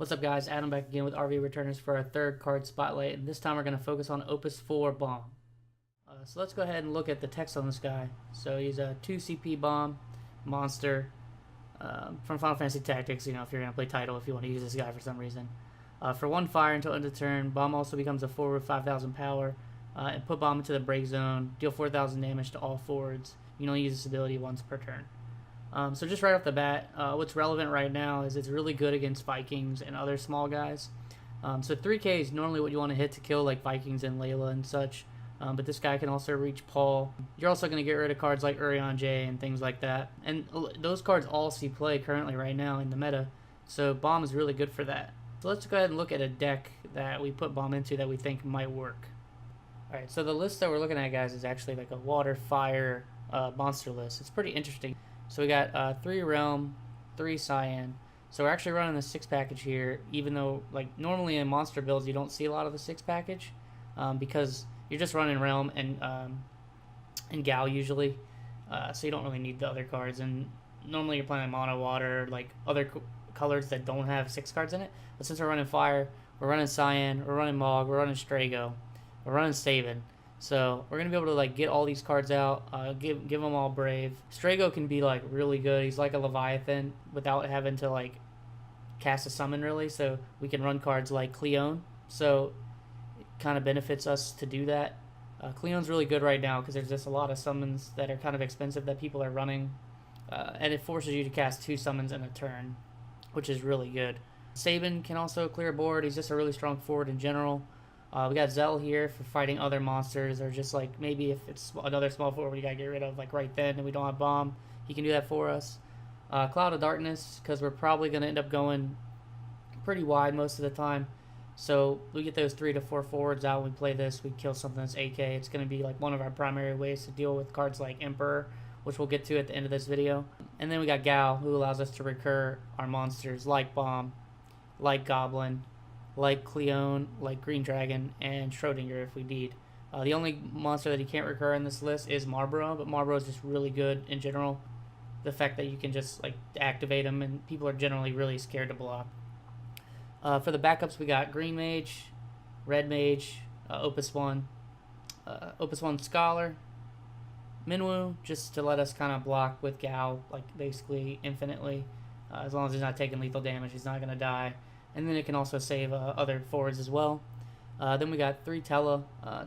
What's up, guys? Adam back again with RV Returners for our third card spotlight, and this time we're going to focus on Opus 4 Bomb. So let's go ahead and look at the text on this guy. So he's a 2 CP bomb monster from Final Fantasy Tactics, you know, if you're going to play title, if you want to use this guy for some reason. For 1 fire until end of turn, bomb also becomes a forward with 5,000 power, and put bomb into the break zone, deal 4,000 damage to all forwards. You can only use this ability once per turn. So just right off the bat, what's relevant right now is it's really good against Vikings and other small guys. So 3k is normally what you want to hit to kill like Vikings and Layla and such, but this guy can also reach Paul. You're also going to get rid of cards like Urion J and things like that, and those cards all see play currently right now in the meta, so Bomb is really good for that. So let's go ahead and look at a deck that we put Bomb into that we think might work. Alright, so the list that we're looking at, guys, is actually like a water, fire, monster list. It's pretty interesting. So we got 3 Realm, 3 Cyan. So we're actually running the 6 package here, even though like normally in monster builds you don't see a lot of the 6 package, because you're just running Realm and Gal usually, so you don't really need the other cards. And normally you're playing mono water, like other colors that don't have 6 cards in it. But since we're running Fire, we're running Cyan, we're running Mog, we're running Strago, we're running Saban. So we're gonna be able to like get all these cards out, give them all Brave. Strago can be like really good. He's like a Leviathan without having to like cast a summon really. So we can run cards like Cleone. So it kind of benefits us to do that. Cleone's really good right now because there's just a lot of summons that are kind of expensive that people are running, and it forces you to cast 2 summons in a turn, which is really good. Saban can also clear a board. He's just a really strong forward in general. We got Zeal here for fighting other monsters, or just like maybe if it's another small forward you gotta get rid of like right then and we don't have Bomb, he can do that for us. Cloud of Darkness, because we're probably gonna end up going pretty wide most of the time, so we get those 3 to 4 forwards out when we play this. We kill something that's AK. It's gonna be like one of our primary ways to deal with cards like Emperor, which we'll get to at the end of this video. And then we got Gal, who allows us to recur our monsters like Bomb, like Goblin, like Cleone, like Green Dragon, and Schrodinger if we need. The only monster that he can't recur in this list is Marlboro, but Marlboro is just really good in general. The fact that you can just like activate him, and people are generally really scared to block. For the backups, we got Green Mage, Red Mage, Opus 1, Opus 1 Scholar, Minwu, just to let us kind of block with Gal, like basically infinitely. As long as he's not taking lethal damage, he's not going to die. And then it can also save other forwards as well. Then we got 3 Tella.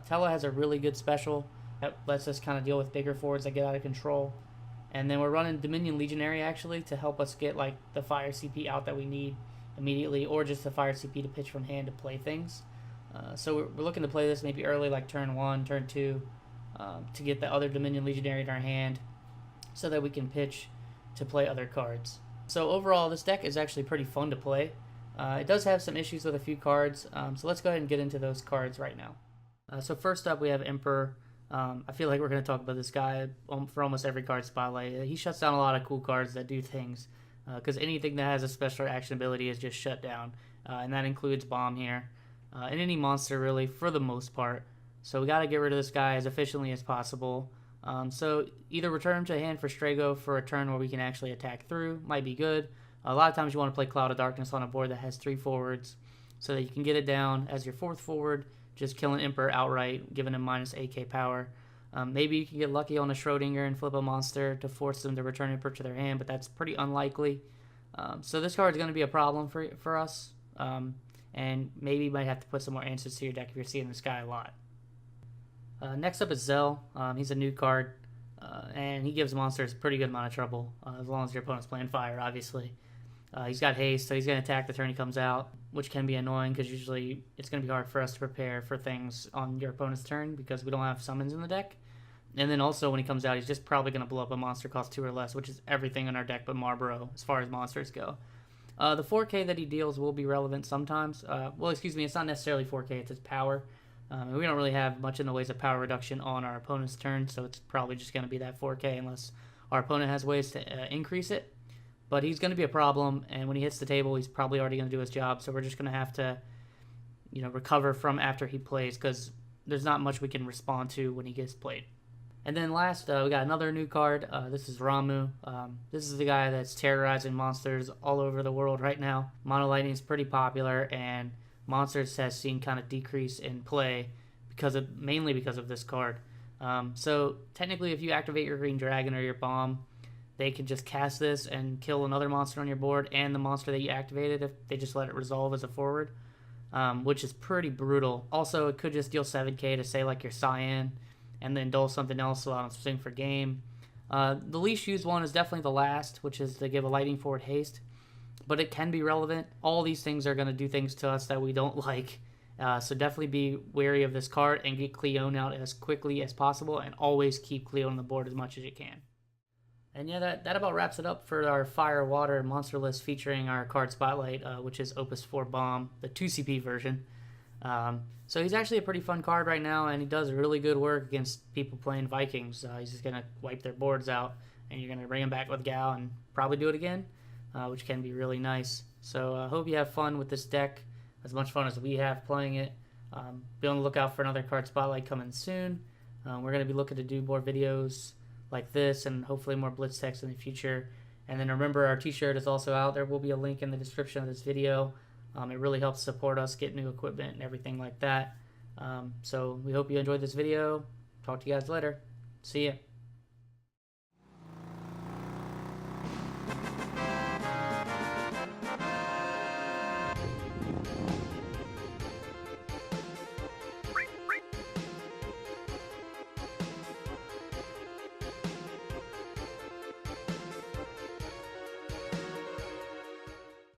Tella has a really good special that lets us kind of deal with bigger forwards that get out of control. And then we're running Dominion Legionary actually to help us get like the fire CP out that we need immediately, or just the fire CP to pitch from hand to play things. So we're looking to play this maybe early, like turn 1, turn 2, to get the other Dominion Legionary in our hand so that we can pitch to play other cards. So overall, this deck is actually pretty fun to play. It does have some issues with a few cards, so let's go ahead and get into those cards right now. So first up, we have Emperor. I feel like we're going to talk about this guy for almost every card spotlight. He shuts down a lot of cool cards that do things, because anything that has a special action ability is just shut down, and that includes Bomb here, and any monster really for the most part. So we got to get rid of this guy as efficiently as possible. So either return him to hand for Strago for a turn where we can actually attack through, might be good. A lot of times you want to play Cloud of Darkness on a board that has 3 forwards so that you can get it down as your 4th forward, just killing Emperor outright, giving him minus AK power. Maybe you can get lucky on a Schrodinger and flip a monster to force them to return Emperor to their hand, but that's pretty unlikely. So this card is going to be a problem for us, and maybe you might have to put some more answers to your deck if you're seeing this guy a lot. Next up is Zeal. He's a new card, and he gives monsters a pretty good amount of trouble, as long as your opponent's playing fire, obviously. He's got haste, so he's going to attack the turn he comes out, which can be annoying because usually it's going to be hard for us to prepare for things on your opponent's turn because we don't have summons in the deck. And then also when he comes out, he's just probably going to blow up a monster cost 2 or less, which is everything in our deck but Marlboro as far as monsters go. The 4k that he deals will be relevant sometimes. Well, excuse me, it's not necessarily 4k, it's his power. And we don't really have much in the ways of power reduction on our opponent's turn, so it's probably just going to be that 4k unless our opponent has ways to increase it. But he's going to be a problem, and when he hits the table, he's probably already going to do his job. So we're just going to have to, recover from after he plays, because there's not much we can respond to when he gets played. And then last, we got another new card. This is Ramu. This is the guy that's terrorizing monsters all over the world right now. Mono Lightning is pretty popular, and monsters has seen kind of decrease in play mainly because of this card. So technically, if you activate your green dragon or your bomb, they can just cast this and kill another monster on your board and the monster that you activated if they just let it resolve as a forward, which is pretty brutal. Also, it could just deal 7k to say like your Cyan, and then dull something else, allow them to swing for game. The least used one is definitely the last, which is to give a lightning forward haste, but it can be relevant. All these things are going to do things to us that we don't like, so definitely be wary of this card and get Cleone out as quickly as possible, and always keep Cleone on the board as much as you can. And yeah, that about wraps it up for our Fire, Water, monster list featuring our card Spotlight, which is Opus 4 Bomb, the 2CP version. So he's actually a pretty fun card right now, and he does really good work against people playing Vikings. He's just going to wipe their boards out, and you're going to bring him back with Gal and probably do it again, which can be really nice. So I hope you have fun with this deck, as much fun as we have playing it. Be on the lookout for another card Spotlight coming soon. We're going to be looking to do more videos like this, and hopefully more Blitz text in the future. And then remember, our t-shirt is also out. There will be a link in the description of this video. It really helps support us get new equipment and everything like that. So we hope you enjoyed this video. Talk to you guys later. See ya.